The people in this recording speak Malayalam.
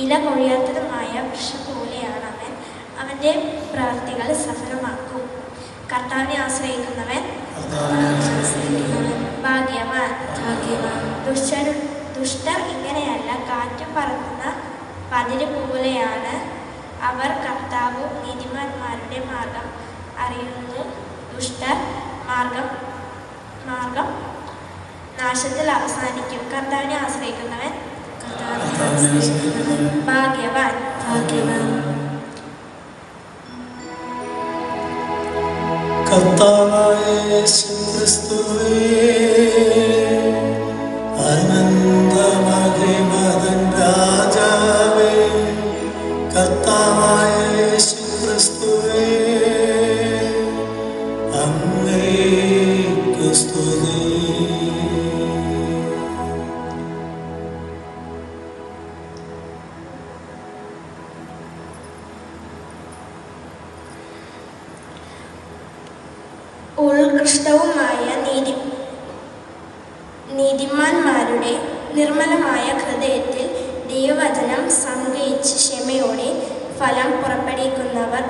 ഇല കൊഴിയാത്തതുമായ വൃക്ഷം പോലെയാണ് അവൻ. അവൻ്റെ പ്രവൃത്തികൾ സഫലമാക്കും. കർത്താവിനെ ആശ്രയിക്കുന്നവൻ ഭാഗ്യവാൻ. ദുഷ്ടർ ഇങ്ങനെയല്ല, കാറ്റും പറക്കുന്ന പതിര് പോലെയാണ് അവർ. കർത്താവ് നീതിമാന്മാരുടെ മാർഗം അറിയുന്നു. ദുഷ്ടർ മാർഗം നാശത്തിൽ അവസാനിക്കും. കർത്താവിനെ ആശ്രയിക്കുന്നവൻ ഭാഗ്യവാൻ. കർത്താവായ യേശുക്രിസ്തുവേ, അനന്തമഹിമതൻ രാജാവേ, കർത്താവായ യേശുക്രിസ്തുവേ, അങ്ങേക്കു സ്തുതി. ഉത്കൃഷ്ടവുമായ നീതിമാന്മാരുടെ നിർമ്മലമായ ഹൃദയത്തിൽ ദൈവവചനം സംഗ്രഹിച്ച് ക്ഷമയോടെ ഫലം പുറപ്പെടുവിക്കുന്നവർ